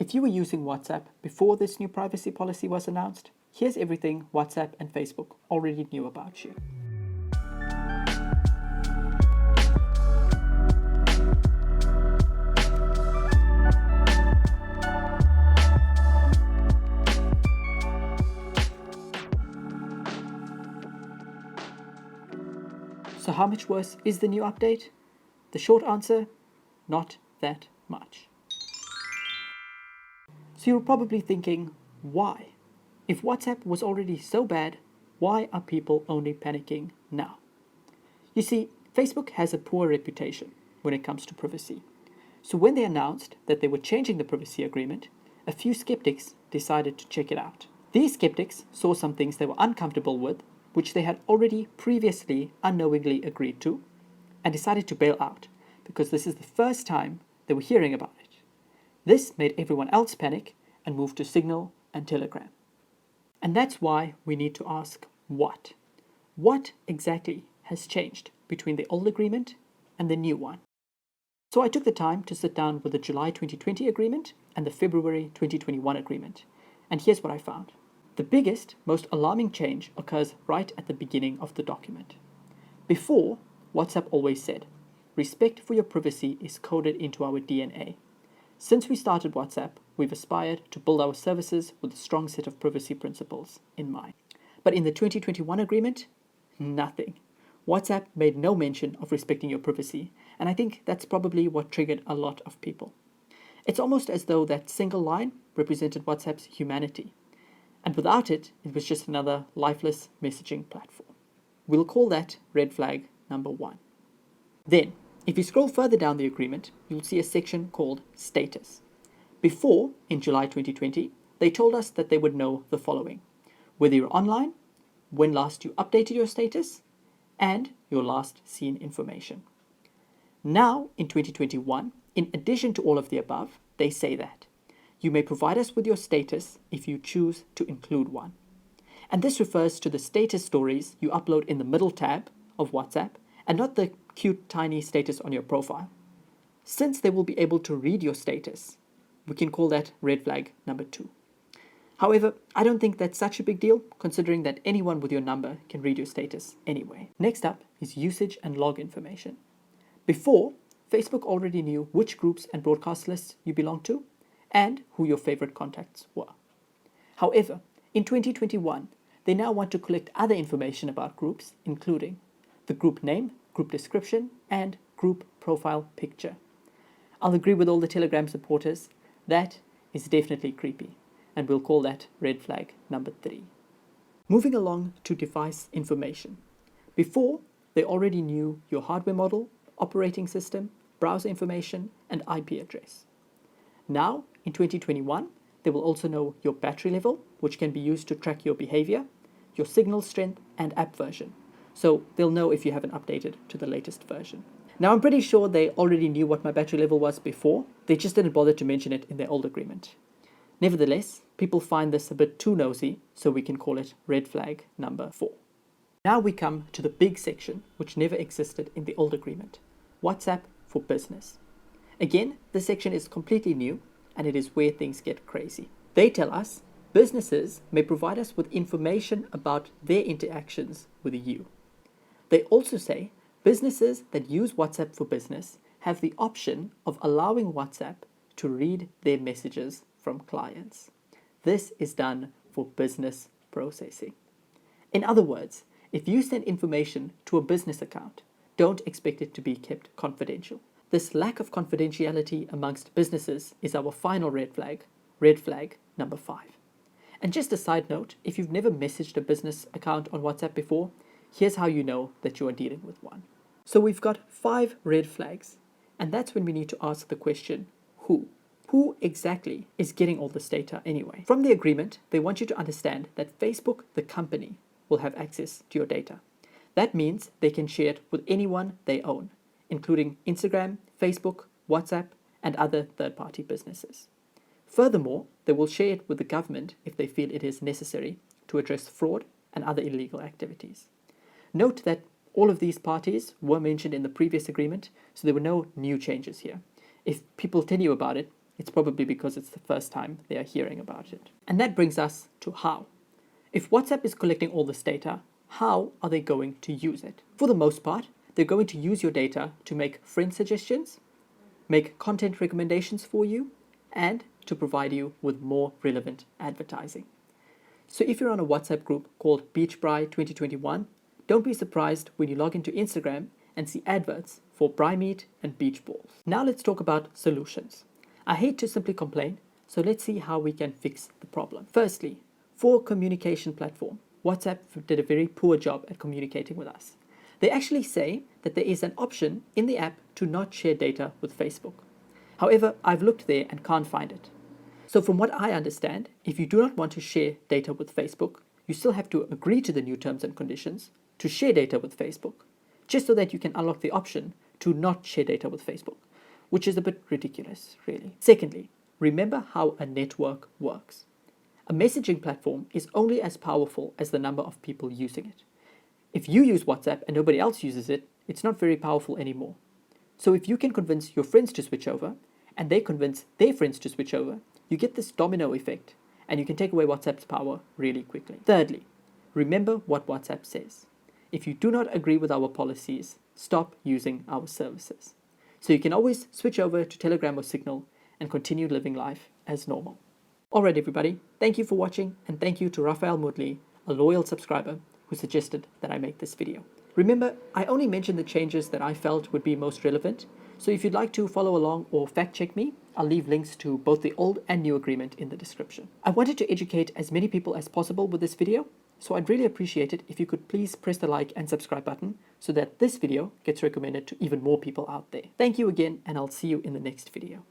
If you were using WhatsApp before this new privacy policy was announced, here's everything WhatsApp and Facebook already knew about you. So how much worse is the new update? The short answer, not that much. So you're probably thinking, why? If WhatsApp was already so bad, why are people only panicking now? You see, Facebook has a poor reputation when it comes to privacy. So when they announced that they were changing the privacy agreement, a few skeptics decided to check it out. These skeptics saw some things they were uncomfortable with, which they had already previously unknowingly agreed to, and decided to bail out, because this is the first time they were hearing about it. This made everyone else panic and move to Signal and Telegram. And that's why we need to ask what? What exactly has changed between the old agreement and the new one? So I took the time to sit down with the July 2020 agreement and the February 2021 agreement. And here's what I found. The biggest, most alarming change occurs right at the beginning of the document. Before, WhatsApp always said, respect for your privacy is coded into our DNA. Since we started WhatsApp, we've aspired to build our services with a strong set of privacy principles in mind. But in the 2021 agreement, nothing. WhatsApp made no mention of respecting your privacy, and I think that's probably what triggered a lot of people. It's almost as though that single line represented WhatsApp's humanity, and without it, it was just another lifeless messaging platform. We'll call that red flag number 1. Then, if you scroll further down the agreement, you'll see a section called Status. Before, in July 2020, they told us that they would know the following: whether you're online, when last you updated your status, and your last seen information. Now, in 2021, in addition to all of the above, they say that you may provide us with your status if you choose to include one. And this refers to the status stories you upload in the middle tab of WhatsApp and not the cute tiny status on your profile. Since they will be able to read your status, we can call that red flag number 2. However, I don't think that's such a big deal, considering that anyone with your number can read your status anyway. Next up is usage and log information. Before, Facebook already knew which groups and broadcast lists you belong to and who your favorite contacts were. However, in 2021, they now want to collect other information about groups, including the group name, group description, and group profile picture. I'll agree with all the Telegram supporters, that is definitely creepy, and we'll call that red flag number 3. Moving along to device information. Before, they already knew your hardware model, operating system, browser information, and IP address. Now, in 2021, they will also know your battery level, which can be used to track your behavior, your signal strength, and app version. So they'll know if you haven't updated to the latest version. Now, I'm pretty sure they already knew what my battery level was before. They just didn't bother to mention it in their old agreement. Nevertheless, people find this a bit too nosy, so we can call it red flag number 4. Now we come to the big section, which never existed in the old agreement: WhatsApp for Business. Again, this section is completely new, and it is where things get crazy. They tell us businesses may provide us with information about their interactions with you. They also say businesses that use WhatsApp for Business have the option of allowing WhatsApp to read their messages from clients. This is done for business processing. In other words, if you send information to a business account, don't expect it to be kept confidential. This lack of confidentiality amongst businesses is our final red flag number 5. And just a side note, if you've never messaged a business account on WhatsApp before, here's how you know that you are dealing with one. So we've got 5 red flags, and that's when we need to ask the question, who? Who exactly is getting all this data anyway? From the agreement, they want you to understand that Facebook, the company, will have access to your data. That means they can share it with anyone they own, including Instagram, Facebook, WhatsApp, and other third-party businesses. Furthermore, they will share it with the government if they feel it is necessary to address fraud and other illegal activities. Note that all of these parties were mentioned in the previous agreement, so there were no new changes here. If people tell you about it, it's probably because it's the first time they are hearing about it. And that brings us to how. If WhatsApp is collecting all this data, how are they going to use it? For the most part, they're going to use your data to make friend suggestions, make content recommendations for you, and to provide you with more relevant advertising. So if you're on a WhatsApp group called Beach Bri 2021, don't be surprised when you log into Instagram and see adverts for Bri meat and beach balls. Now let's talk about solutions. I hate to simply complain, so let's see how we can fix the problem. Firstly, for a communication platform, WhatsApp did a very poor job at communicating with us. They actually say that there is an option in the app to not share data with Facebook. However, I've looked there and can't find it. So from what I understand, if you do not want to share data with Facebook, you still have to agree to the new terms and conditions to share data with Facebook, just so that you can unlock the option to not share data with Facebook, which is a bit ridiculous, really. Secondly, remember how a network works. A messaging platform is only as powerful as the number of people using it. If you use WhatsApp and nobody else uses it, it's not very powerful anymore. So if you can convince your friends to switch over, and they convince their friends to switch over, you get this domino effect, and you can take away WhatsApp's power really quickly. Thirdly, remember what WhatsApp says. If you do not agree with our policies, stop using our services. So you can always switch over to Telegram or Signal and continue living life as normal. Alright everybody, thank you for watching, and thank you to Raphael Mudley, a loyal subscriber who suggested that I make this video. Remember, I only mentioned the changes that I felt would be most relevant, so if you'd like to follow along or fact check me, I'll leave links to both the old and new agreement in the description. I wanted to educate as many people as possible with this video, so I'd really appreciate it if you could please press the like and subscribe button so that this video gets recommended to even more people out there. Thank you again, and I'll see you in the next video.